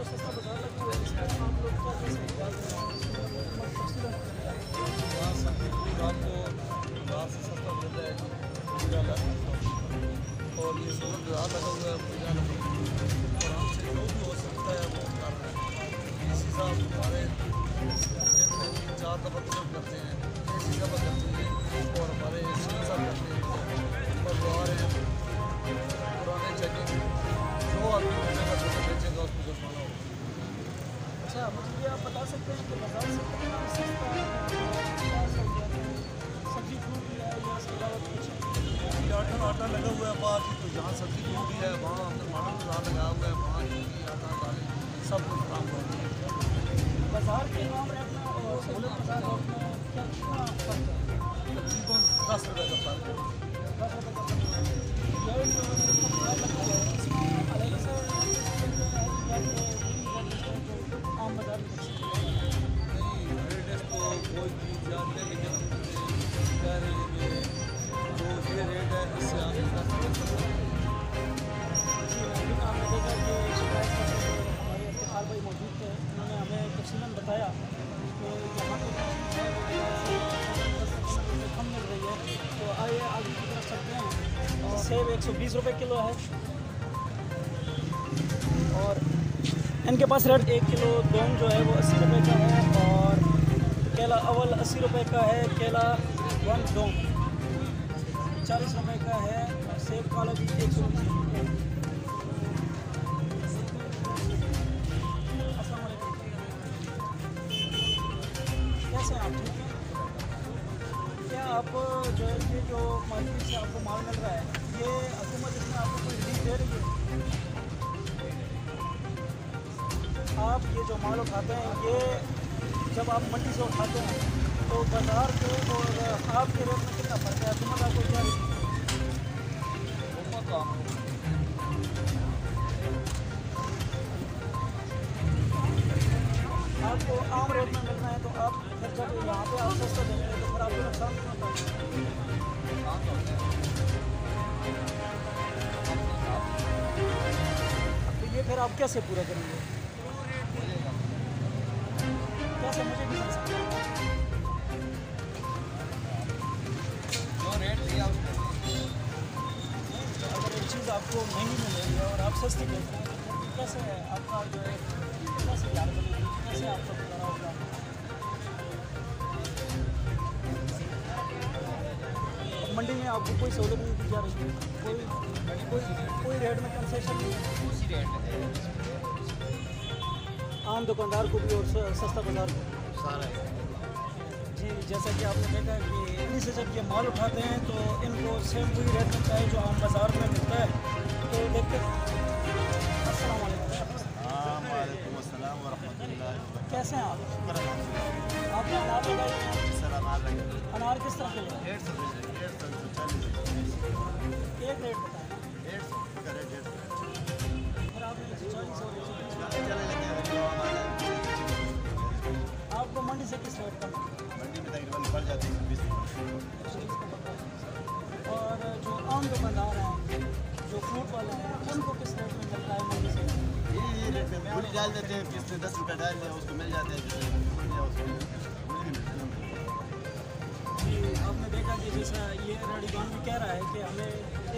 जो सस्ता बाजार लगा हुआ है इसमें आप लोग क्या कैसे यहाँ सब्जी फ्रूट आपको बाजार से सस्ता मिल जाएगा और ये सूरत बाजार लगा हुआ है पूजा लगा और हमसे जो भी हो सकता है वो कर रहे हैं। इस हिसाब से हमारे दिन में 3-4 दफ़ा तलब करते हैं, ऐसी दफ़ा करते हैं और हमारे शिक्षा करते हैं और वो आ रहे हैं पुराने चेकिंग जो आदमी बेचेगा जो बेचेगा उसको जुर्माना होगा। अच्छा, मुझे ये आप बता सकते हैं कि बाजार से कितना सस्ता सब्जी फ्रूट भी है या सजावट कुछ ये आटा लगा हुआ है बाहर की, तो जहाँ सब्जी फ्रूट है वहाँ मानो बाजार लगा हुआ है, वहाँ चीनी आटा दालें सब कुछ काम हुआ है। बाजार के नाम रखना और सहूलत बाजार रखना क्या कितना फर्क है? तकरीबन 10 रुपये का फर्क है। 10 रुपये का फर्क है। ये जो बाजार लगता है इसमें अलग से आम बाजार में नहीं रेट तो कोई चीज़ जानते हैं, लेकिन हम कह रहे हैं कि जो ये रेट है इससे आगे का आपने देखा कि शिकायत करते हुए हमारे इफ्तिखार भाई मौजूद थे, उन्होंने हमें तफसीलन बताया कि यहाँ पे कम मिल रही है। तो आइए आगे की तरफ चलते हैं। और सेब 120 रुपये किलो है और इनके पास रेट 1 किलो दोन जो है वो 80 रुपये का है और केला अवल 80 रुपये का है, केला 1 दोन 40 रुपये का है और सेब काला भी 120 रुपये। अस्सलाम वालेकुम, कैसे हैं आप? ठीक हैं? क्या आप जो है ये जो मार्केट से आपको माल मिल रहा है ये हुकूमत इसमें आपको कोई रिलीफ दे रही है? आप ये जो माल उठाते हैं ये जब आप मंडी से उठाते हैं तो बाज़ार के और आपके रेट में कितना फर्क है? हुकूमत आपको क्या रिलीफ देती है? आपको आम रेट में मिलना है तो आप फिर जब यहाँ पे आप सस्ता देते हैं तो फिर आपको नुकसान क्यों होता है? तो ये फिर आप कैसे पूरा करेंगे? कैसे मुझे नहीं समझ सकता। जो रेट दिया अगर एक चीज़ आपको महंगी मिलेगी और आप सस्ती बेच रहे हैं तो फिर कैसे है आपका जो है कैसे यार बनेगी, कैसे आपका गुजारा होगा? मंडी में आपको कोई सहूलत नहीं दी जा रही है, कोई रेट में कंसेशन नहीं है, उसी रेट है आम दुकानदार को भी और सस्ता बाजार को सारा जी। जैसा कि आपने देखा कि इन्हीं से जब ये माल उठाते हैं तो इनको सेम वही रेट मिलता है जो आम बाज़ार में मिलता है। तो देखते अस्सलाम वालेकुम। कैसे हैं आप? आपने अनार लगाए हैं? अनार किस तरह के लिए? एक रेट बताएं। फिर आपने 140 आपको मंडी से किस रेट का? मंडी में तकरीबन बढ़ जाते हैं 20। और जो आम दुकानदार हैं जो फ्रूट वाले हैं उनको किस रेट में मिलता है मंडी से? ये रेट में पूरी डाल देते हैं, किसने 10 रुपये डाल दिया उसको मिल जाते हैं, जी आपने देखा कि जैसा ये रेडीगान भी कह रहा है कि हमें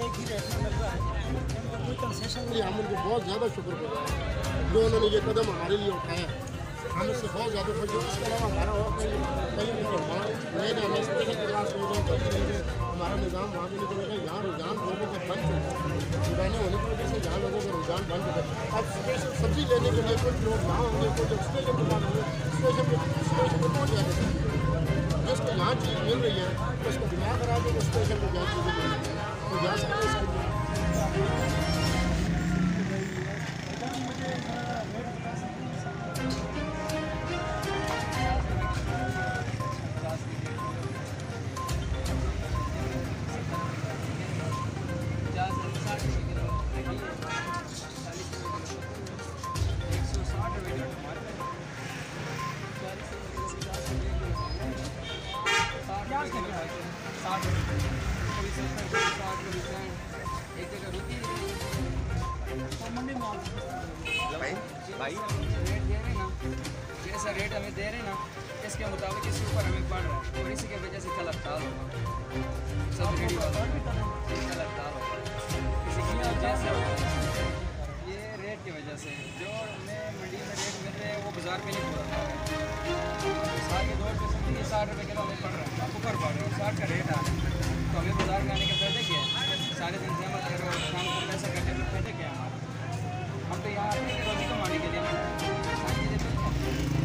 एक ही रेट में मिल रहा है, कोई कंसेशन नहीं। हम उनको बहुत ज़्यादा शुक्रगुजार हैं जो उन्होंने ये कदम हमारे लिए उठाया है, हम इससे बहुत ज़्यादा खुश हैं। इसके अलावा हमारा और कई नए नए स्पेशल क्लास हमारा निज़ाम वहाँ भी नहीं चलेगा। यहाँ रुझान लोगों का बंद चुका है, दुकानें होने की वजह से यहाँ लोगों का रुझान बंद चुका है। अब स्पेशल सब्जी लेने के लिए कुछ लोग यहाँ होंगे, कुछ स्पेशल दुकान होंगे, स्टेशन पर पहुँच जाते हैं। जिसको यहाँ चीज़ मिल रही है उसको दिमाग खराब है, उस स्टेशन पर जहाँ चीज़ें मिल रही है तो जा सकते हैं इसके लिए। भाई हम रेट दे रहे हैं ना, जैसा रेट हमें दे रहे हैं ना, इसके मुताबिक इसके ऊपर हमें बढ़ रहा है और इसी की वजह से कल हड़ताल होगा, सब रेडी वाला कल हड़ताल होगा। इसी की वजह से, ये रेट की वजह से जो हमें मंडी में रेट मिल रहे हैं वो बाज़ार में नहीं पूरा पा रहे। साल के 2 रुपये समझिए 60 रुपये किलो हमें पड़ रहा है, ऊपर पड़ रहा है, 60 का रेट आ रहा है, तो हमें बाज़ार में आने का फायदा क्या है? सारे दिन जहमत करो और शाम को पैसा कटे तो फायदा क्या है हमारा? हम तो यहाँ आते हैं रोटी कमाने के लिए ना,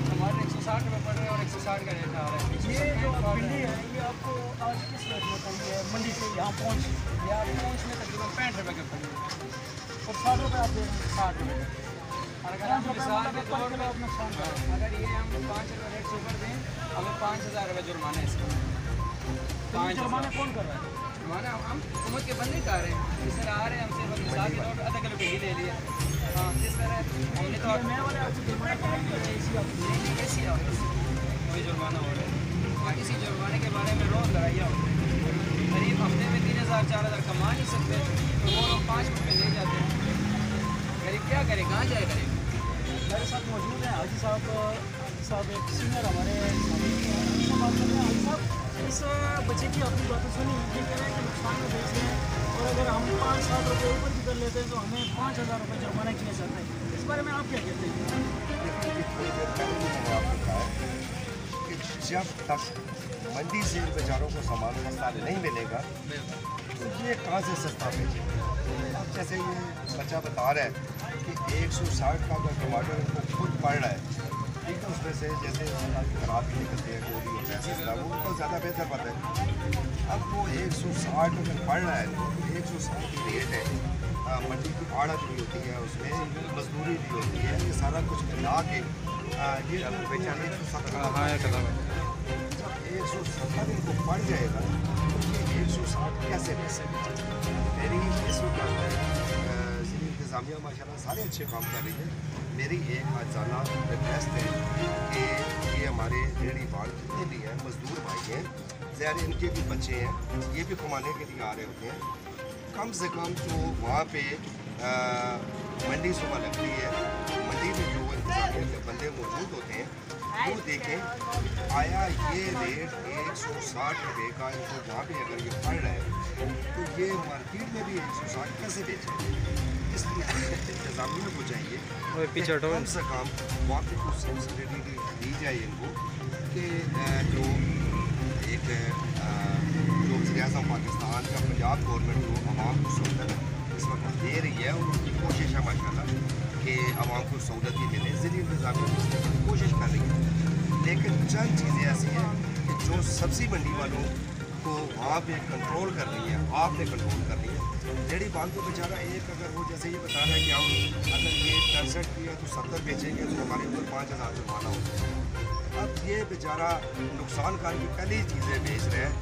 हमारे 160 रुपये पड़ रहे हैं और 160 का रेट आ रहा है। ये जो भिंडी है ये आपको आज किस रेट में पड़ी है मंडी से यहाँ पहुँच? या पहुँच में तकरीबन 65 रुपये के पड़ी है और 60 रुपये आप दे रहे हैं? 60 रुपये। और अगर हम मिसाल के तौर पर नुकसान कर रहे हैं। अगर ये हम 5 रुपये रेट से ऊपर दें, हमें 5000 रुपये जुर्माना है इसका। तो ये जुर्माना कौन कर रहा है? जुर्माना हम हुकूमत के बंदे कर रहे हैं, जिस तरह आ रहे हैं हमसे मिसाल के तौर पर आधा किलो घी ले लिया। हाँ, जिस तरह हमने तो नए वाले आपसे जुर्माना करेंगे इसी आप नहीं कैसी आओ कोई जुर्माना हो रहा है, और इसी जुर्माने के बारे में रोज़ लड़ाइयाँ होती हैं। गरीब हफ्ते में 3000 4000 कमा नहीं सकते, तो वो लोग 5 रुपये ले जाते हैं। गरीब क्या करे, कहाँ जाए गरीब? मेरे साथ मौजूद हैं हाजी साहब एक सीनियर हमारे उनसे बात कर रहे हैं। हाजी साहब, इस बच्चे की अपनी बातें सुनी, ये कह रहे हैं कि नुकसान में बेच रहे हैं और अगर हम 5-7 रुपये ऊपर भी कर लेते हैं तो हमें 5000 रुपये जुर्माना किया जाता है। इस बारे में आप क्या कहते हैं? थोड़ी देर पहले भी मैंने आपको कहा है कि जब तक मंडी से बेचारों को सामान सस्ता नहीं मिलेगा तो ये कहाँ से सस्ता बेचेंगे? अब जैसे ये बच्चा बता रहा है कि 160 का अगर टमाटर उनको खुद पड़ रहा है, ठीक है, उसमें से जैसे खराब भी निकलते हैं गोभी होता है सस्ता, वो उनको ज़्यादा बेहतर पता है। अब वो 160 अगर पड़ रहा है तो 160 की रेट है, मंडी की आड़त भी होती है, उसमें मजदूरी भी होती है, ये सारा कुछ मिला के ये बेचारे 170 इनको पड़ जाएगा तो ये 160 कैसे पैसे बेचेंगे? मेरी इस वक्त ज़िली इंतज़ामिया माशाल्लाह सारे अच्छे काम कर रही है। मेरी एक आजाना रिक्वेस्ट है कि ये हमारे रेहड़ी बाड़ जितने भी हैं मजदूर भाई हैं, ज़ाहिर इनके भी बच्चे हैं, ये भी कमाने के लिए आ रहे होते हैं, कम से कम जो वहाँ पे मंडी सुबह लगती है, मंडी में जो इंतजामिया के बंदे मौजूद होते हैं वो देखें आया ये रेट 160 रुपये का इनको जहाँ पे अगर ये पड़ रहा है तो ये मार्केट में भी 160 कैसे बेचें? इसलिए इंतजामिया को चाहिए कि कम से कम वहाँ पे कुछ सब्सिडी दी जाए इनको कि जो एक जो वज़ीर-ए-आज़म पाकिस्तान का पंजाब गवर्नमेंट जो आवाम को सहूलत इस वक्त दे रही है, उनकी कोशिश है माशाल्लाह कि आवाम को सहूलत भी मिले, ज़िली इंतज़ामिया की कोशिश कर रही है। लेकिन चंद चीज़ें ऐसी हैं कि जो सब्ज़ी मंडी वालों को वहाँ पे कंट्रोल कर रही है, आपने कंट्रोल कर रही है। रेहड़ी बांध को बेचारा एक अगर वो जैसे ये बता रहा है कि हम अगर ये 65 की है तो 70 बेचेंगे तो हमारे ऊपर 5000 जुर्माना होगा। अब ये बेचारा नुकसान करके पहली चीज़ें बेच रहे हैं,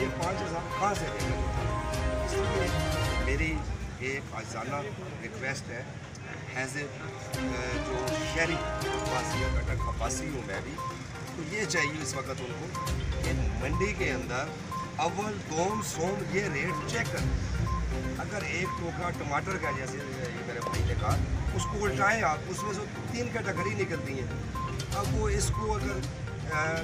ये 5000 कहाँ से देंगे? इसलिए मेरी एक आजाना रिक्वेस्ट है हैज़ जो शहरी वासी अटक खपासी हूँ मैं भी, तो ये चाहिए इस वक्त उनको कि मंडी के अंदर अव्वल दोम सोम ये रेट चेक करें। अगर एक टोकरा टमाटर का जैसे ये मेरे भाई ने कहा उसको उल्टाएँ आप, उसमें से 3 कैटेगरी निकलती हैं। अब वो इसको अगर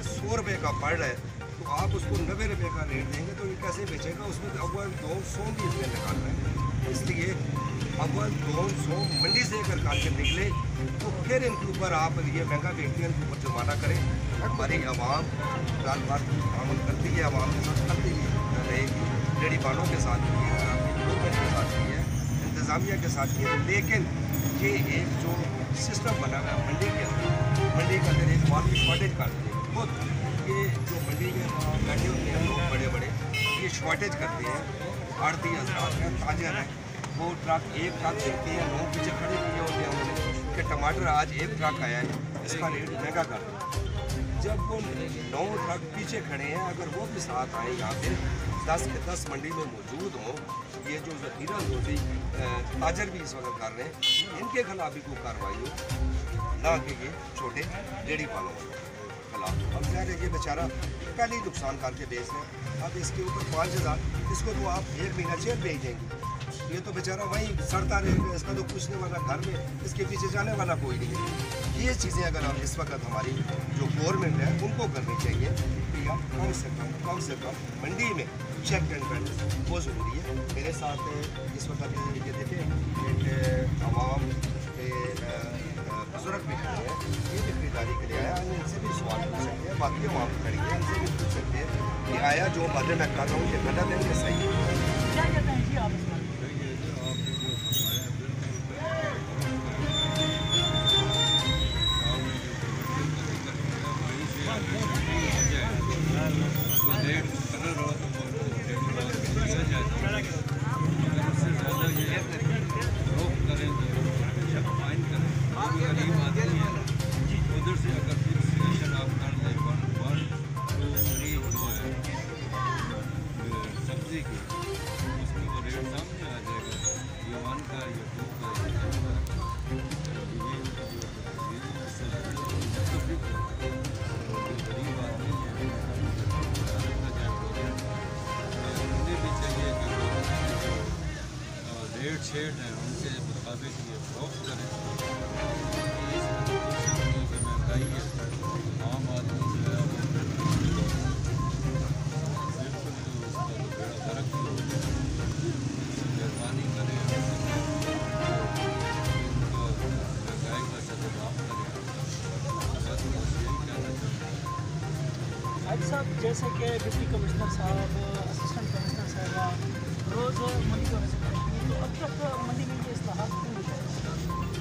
100 रुपये का पड़ रहा है तो आप उसको 90 रुपये का रेट देंगे तो ये कैसे बेचेगा? उसमें अव्वल दोम सोम भी इसमें निकाल रहे हैं। इसलिए अव्वल दोम सोम मंडी से अगर काट के निकले तो फिर इनके ऊपर आप ये महंगा बेचते हैं, इनके ऊपर जुर्माना करें। हमारी आवाम रात बात अमल करती है, आवाम के साथ करती रहेगी, रेहड़ी वालों के साथ भी है, गवर्नमेंट के साथ भी है, इंतज़ामिया के साथ भी है। लेकिन ये एक जो सिस्टम बना हुआ है मंडी के अंदर एक माल की शॉर्टेज करती है खुद, ये जो मंडी में बैठे होते हैं लोग बड़े बड़े ये शॉर्टेज करते हैं। आड़ती हजरात हैं, ताजर हैं, वो ट्रक एक ट्रक देते हैं, लोग पीछे खड़े किए होते हैं उन्होंने कि टमाटर आज एक ट्रक आया है, इसका रेट महंगा कर दो। जब वो 9 ट्रक पीछे खड़े हैं, अगर वो भी साथ आए यहाँ पे 10 के 10 मंडी में मौजूद हों, ये जो ज़ख़ीरा रोज़ी ताजर भी इस वक्त कर रहे हैं, इनके खिलाफ भी कोई कार्रवाई हो, ना कि ये छोटे रेहड़ी वालों के खिलाफ। अब क्या है, ये बेचारा पहले ही नुकसान करके बेच रहे हैं, अब इसके ऊपर 5000, इसको तो आप 1 महीना जेल भेज देंगे। ये तो बेचारा वहीं सड़ता रहेगा, इसका तो पूछने वाला घर में, इसके पीछे जाने वाला कोई नहीं है। ये चीज़ें अगर हम इस वक्त हमारी जो गवर्नमेंट है उनको करनी चाहिए कि यार कम से कम मंडी में चेक एंड बैलेंस बहुत ज़रूरी है। मेरे साथ इस वक्त ये देखें एक आवाम के बुजुर्ग भी खड़े हैं, ये भी खरीदारी के लिए आया, इनसे भी सवाल पूछ सकते हैं, बाकी आवाम खड़ी है इनसे भी पूछ सकते हैं कि आया जो बातें मैं कर रहा हूँ ये गलत है या सही है। क्या कहते हैं जी आप इस बारे में? रेट शेड हैं उनके मुताबिक ये फरोख्त करें। महंगाई है, आम आदमी जो है वो बिल्कुल उसका तो बेड़ा गर्क ही हो गया। मेहरबानी करें महंगाई का सदभाव करें। बस यही कहना चाहूँगा। आज साहब जैसे कि डिप्टी कमिश्नर साहब, असिस्टेंट कमिश्नर साहब रोज़ मंडी को विजिट करेंगे, तो अब तक मंडी में ये इस्लाहात क्यों नहीं हुए?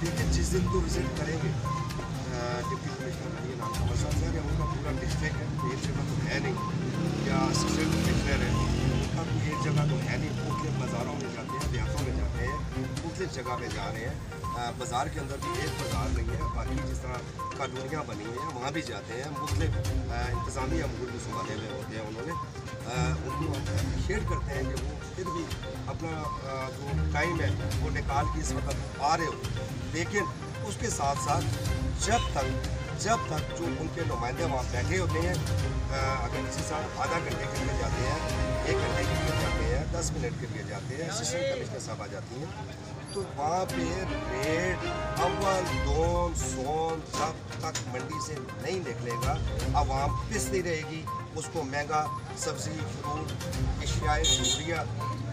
देखिए जिस दिन तो विजिट करेंगे डिप्टी कमिश्नर ये नाम समझ सकते हैं, उनका पूरा डिस्ट्रिक्ट है, एक जगह तो है नहीं, या असिस्टेंट कमिश्नर है उनका कोई एक जगह तो है नहीं। मुख्तलिफ बाज़ारों में जाते हैं, देहातों में जाते हैं, मुख्तलिफ जगह पे जा रहे हैं। बाज़ार के अंदर भी एक बाज़ार नहीं है, बाकी जिस तरह कॉलोनियाँ बनी हुई हैं वहाँ भी जाते हैं। मुख्तलिफ इंतज़ामी अमूर भी संभाले हुए होते हैं उन्होंने, उनको हम अप्रिशिएट करते हैं कि वो फिर भी अपना जो टाइम है वो निकाल के इस वक्त आ रहे हो। लेकिन उसके साथ साथ जब तक जो उनके नुमाइंदे वहाँ बैठे होते हैं, अगर किसी साथ आधा घंटे के लिए जाते हैं, 1 घंटे के लिए जाते हैं, 10 मिनट के लिए जाते हैं, असिस्टेंट कमिश्नर साहब आ जाती हैं, तो वहाँ पे रेट अव्वल दोन सोन जब तक मंडी से नहीं निकलेगा आवाम पिसती रहेगी, उसको महंगा सब्ज़ी फ्रूट अशियाए ज़रूरिया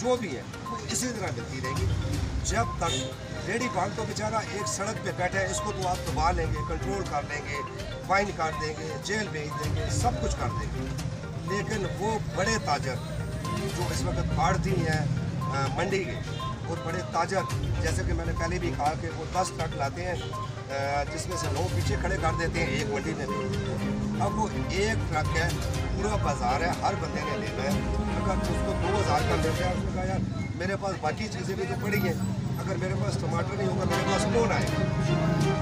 जो भी है इसी तरह मिलती रहेगी। जब तक रेडी पान तो बेचारा एक सड़क पे बैठा है, इसको तो आप दबा लेंगे, कंट्रोल कर लेंगे, फाइन काट देंगे, जेल भेज देंगे, सब कुछ कर देंगे। लेकिन वो बड़े ताजर जो इस वक्त आड़ती हैं मंडी के और बड़े ताजर, जैसे कि मैंने पहले भी कहा कि वो 10 ट्रक लाते हैं जिसमें से लोग पीछे खड़े कर देते हैं एक मंडी में भी। अब वो एक ट्रक है, पूरा बाज़ार है, हर बंदे ने लेना है। अगर उसको 2000 का लेते हैं, उसने कहा यार मेरे पास बाकी चीज़ें भी तो पड़ी हैं, अगर मेरे पास टमाटर नहीं होगा मेरे पास कौन आएगा।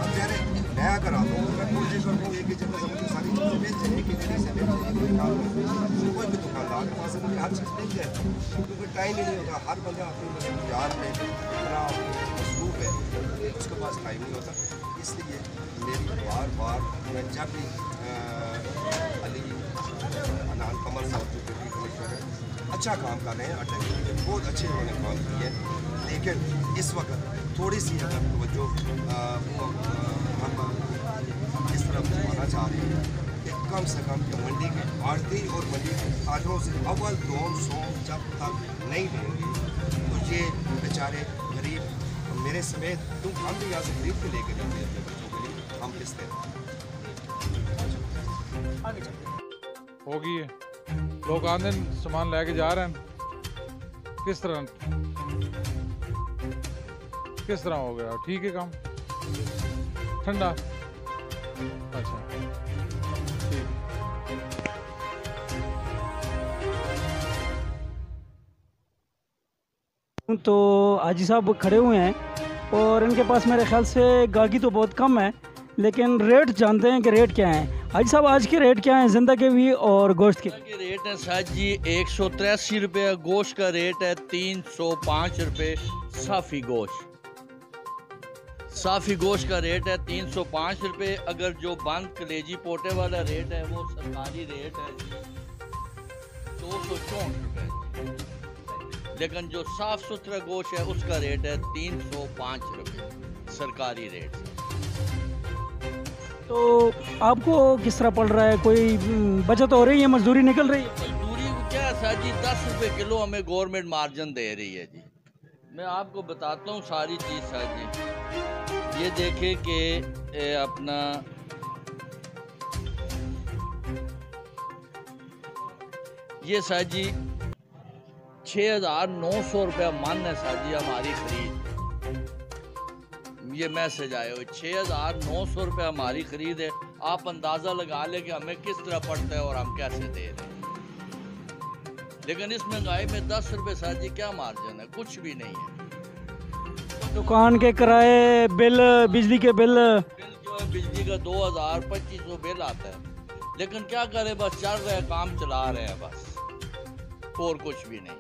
अब मैंने मैं अगर आता हूँ, मैं कोशिश करता हूँ एक ही जगह से मुझे सारी चीज़ें मिल जाए, कि मेरे से मिल जाए, कोई भी दुकानदार के पास मुझे हर चीज़ मिल जाए, क्योंकि टाइम ही नहीं होता। हर बंदा अपनी बाजार में इतना मसरूफ़ है, उसके पास टाइम नहीं होता। इसलिए मेरी बार मैं जब भी अली अनान कमर साहब जो डिप्टी कमिश्नर है अच्छा काम कर रहे हैं, अटक बहुत अच्छे उन्होंने काम किए हैं, लेकिन इस वक्त थोड़ी सी अगर तवज्जो हम इस तरफ घुमाना चाह रहे हैं कि कम से कम जो मंडी के आड़ती और मंडी के ताजरों से अव्वल दोन सौ जब तक नहीं देंगे तो ये बेचारे गरीब मेरे समेत, तुम हम भी यहाँ से खरीद के लेके जाते हैं अपने बच्चों के लिए, हम पिसते हैं। आगे चलते हैं। हो गई है, लोग आंदे सामान लेके जा रहे हैं। किस तरह हो गया? ठीक है काम ठंडा। अच्छा ठीक। तो हाजी साहब खड़े हुए हैं और इनके पास मेरे ख्याल से गागी तो बहुत कम है, लेकिन रेट जानते हैं कि रेट क्या है। हाजी साहब आज के रेट क्या हैं जिंदा के भी और गोश्त के? रेट है साहब जी 183 रुपये, गोश्त का रेट है 305 रुपये। साफ़ी गोश्त का रेट है 305 रुपये। अगर जो बंद कलेजी पोटे वाला रेट है वो सरकारी रेट है 264 रुपये। लेकिन जो साफ़ सुथरा गोश्त है उसका रेट है 305 रुपये सरकारी रेट से। तो आपको किस तरह पड़ रहा है, कोई बचत हो रही है, मजदूरी निकल रही है? मजदूरी को क्या है सर जी, 10 रुपये किलो हमें गवर्नमेंट मार्जिन दे रही है जी। मैं आपको बताता हूँ सारी चीज़ सर जी। ये देखे कि अपना ये सर जी 6,900 रुपया मन है सर जी हमारी खरीद। ये मैसेज आए हुए 6,900 रुपये हमारी खरीद है। आप अंदाज़ा लगा लें कि हमें किस तरह पड़ता है और हम कैसे दे रहे हैं। लेकिन इस महंगाई में 10 रुपये सर जी क्या मार्जिन है, कुछ भी नहीं है। दुकान के किराए, बिल, बिजली के बिल जो है बिजली का 2,000-2,500 बिल आता है। लेकिन क्या करें, बस चल रहे हैं, काम चला रहे हैं बस, और कुछ भी नहीं।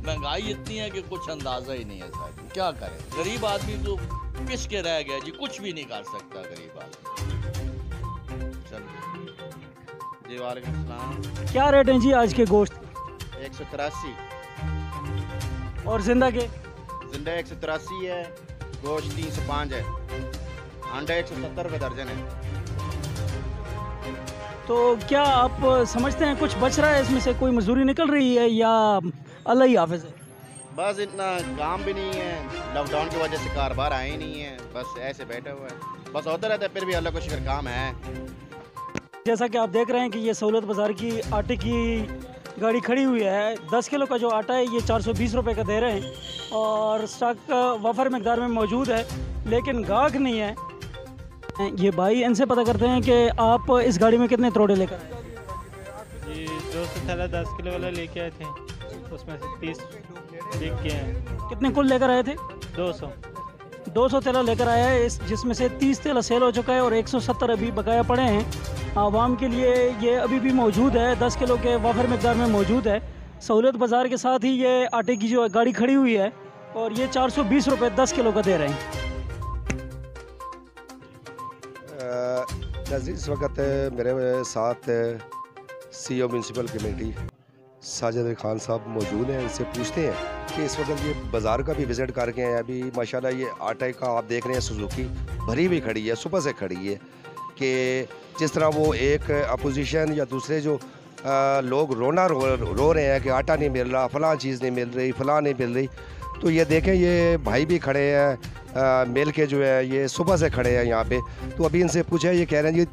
महंगाई इतनी है कि कुछ अंदाज़ा ही नहीं है सर जी, क्या करें। गरीब आदमी तो पिस के रह गया जी, कुछ भी नहीं कर सकता गरीब आदमी। चलिए जी, वालेकुम सलाम। क्या रेट हैं जी आज के गोश्त? 183 और जिंदा के? जिंदा 183 है, गोश्त 305 है, अंडा 170 रुपये दर्जन है। तो क्या आप समझते हैं कुछ बच रहा है इसमें से, कोई मजदूरी निकल रही है या अल्लाह ही हाफिज़ है? बस इतना काम भी नहीं है, लॉकडाउन की वजह से कारोबार आए ही नहीं है, बस ऐसे बैठा हुआ है, बस होता रहता है, फिर भी अल्लाह को शुक्र काम है। जैसा कि आप देख रहे हैं कि ये सहूलत बाज़ार की आटे की गाड़ी खड़ी हुई है। 10 किलो का जो आटा है ये 420 रुपये का दे रहे हैं और स्टॉक वफर मकदार में मौजूद है, लेकिन गाहक नहीं है। ये भाई, इनसे पता करते हैं कि आप इस गाड़ी में कितने तोड़े लेकर आए? जी 200 थैला 10 किलो वाला लेके आए थे, उसमें से 30 बिक गए हैं। कितने कुल लेकर आए थे? 200 तेला लेकर आया है, जिसमें से 30 तेला सेल हो चुका है और 170 अभी बकाया पड़े हैं। आवाम के लिए ये अभी भी मौजूद है, 10 किलो के वाफर मकदार में मौजूद है। सहूलत बाज़ार के साथ ही ये आटे की जो गाड़ी खड़ी हुई है और ये 420 रुपये 10 किलो का दे रहे हैं। नाज़रीन, इस वक्त मेरे साथ CEO municipal committee Sajid Ali Khan साहब मौजूद हैं। इनसे पूछते हैं कि इस वक्त ये बाज़ार का भी विज़िट करके हैं। अभी माशाल्लाह ये आटे का आप देख रहे हैं, सुजुकी भरी हुई खड़ी है, सुबह से खड़ी है कि जिस तरह वो एक अपोजिशन या दूसरे जो लोग रो रहे हैं कि आटा नहीं मिल रहा, फ़लाँ चीज़ नहीं मिल रही, फ़लाँ नहीं मिल रही। तो ये देखें, ये भाई भी खड़े हैं मिल के जो है, ये सुबह से खड़े हैं यहाँ पे। तो अभी इनसे पूछा, ये कह रहे हैं जी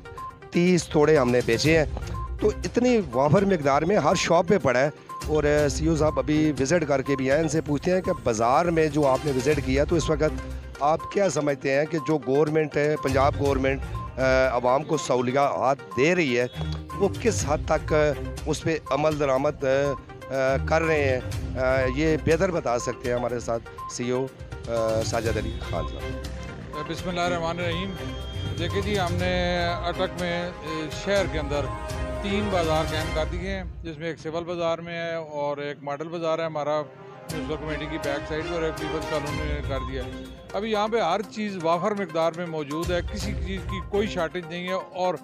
30 तोड़े हमने बेचे हैं। तो इतनी वाफर मकदार में हर शॉप पे पड़ा है। और CEO साहब अभी विज़िट करके भी आए। इनसे पूछते हैं कि बाज़ार में जो आपने विज़िट किया, तो इस वक्त आप क्या समझते हैं कि जो गवर्नमेंट है, पंजाब गवर्नमेंट आवाम को सहूलियात दे रही है, वो किस हद तक उस पर अमल दरामद कर रहे हैं, ये बेहतर बता सकते हैं हमारे साथ CEO साजिद अली खान साहब। बिस्मिल्लाहिर्रहमानिर्रहीम। देखिए जी, हमने अटक में शहर के अंदर 3 बाज़ार कायम कर दिए हैं, जिसमें एक सिविल बाज़ार में है और एक मॉडल बाज़ार है हमारा म्यूनसिपल कमेटी की बैक साइड पर, एक पीपल्स कॉलोनी ने कर दिया। अभी यहाँ पे हर चीज़ वाफर मकदार में मौजूद है, किसी चीज़ की कोई शार्टेज नहीं है और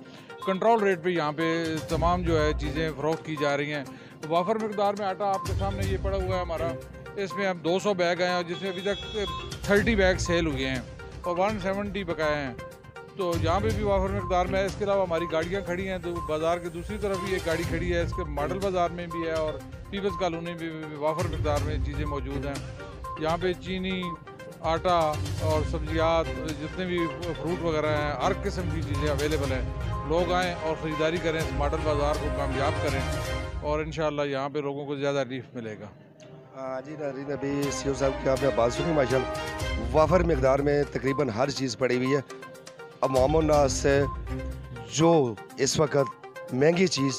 कंट्रोल रेट पे यहाँ पे तमाम जो है चीज़ें फ़रोख्त की जा रही हैं। वाफर मकदार में आटा आपके सामने ये पड़ा हुआ है हमारा, इसमें हम 200 बैग हैं और जिसमें अभी तक 30 बैग सेल हुए हैं और 170 बकाए हैं। तो यहाँ पे भी वाफर मकदार में है। इसके अलावा हमारी गाड़ियाँ खड़ी हैं, तो बाज़ार के दूसरी तरफ भी एक गाड़ी खड़ी है, इसके मॉडल बाज़ार में भी है और पीपल्स कॉलोनी में भी वाफर मकदार में चीज़ें मौजूद हैं। यहाँ पे चीनी, आटा और सब्जियात, जितने भी फ्रूट वगैरह हैं, हर किस्म की चीज़ें अवेलेबल हैं। लोग आएँ और ख़रीदारी करें, इस मॉडल बाज़ार को कामयाब करें और इंशाअल्लाह यहाँ पे लोगों को ज़्यादा रिलीफ मिलेगा। जी नाज़रीन, अभी CEO साहब की आपने बात सुनी माशाल्लाह, वाफर मकदार में तकरीबन हर चीज़ पड़ी हुई है। अवामुन्नास जो इस वक्त महंगी चीज़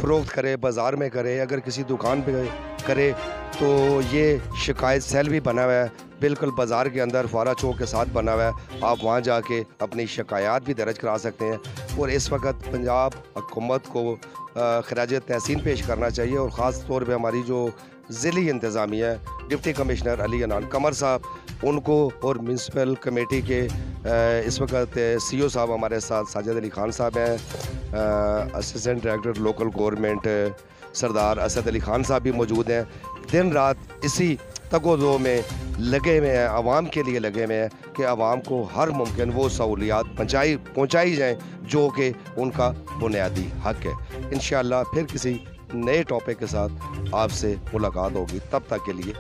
फ़रोख्त करे, बाज़ार में करे, अगर किसी दुकान पे करे, तो ये शिकायत सेल भी बना हुआ है, बिल्कुल बाज़ार के अंदर फारा चौक के साथ बना हुआ है। आप वहाँ जाके अपनी शिकायत भी दर्ज करा सकते हैं। और इस वक्त पंजाब हुकूमत को खराज तहसीन पेश करना चाहिए और ख़ास तौर पे हमारी जो ज़िली इंतज़ामिया है, डिप्टी कमिश्नर अली अनान कमर साहब, उनको और म्यूनसिपल कमेटी के इस वक्त CEO साहब हमारे साथ साजिद अली खान साहब हैं, असिस्टेंट डायरेक्टर लोकल गवर्नमेंट सरदार असद अली खान साहब भी मौजूद हैं। दिन रात इसी तगोदो में लगे हुए हैं, आवाम के लिए लगे हुए हैं कि आवाम को हर मुमकिन वो सहूलियात पहुँचाई जाएँ जो कि उनका बुनियादी हक है। इंशाअल्लाह फिर किसी नए टॉपिक के साथ आपसे मुलाकात होगी, तब तक के लिए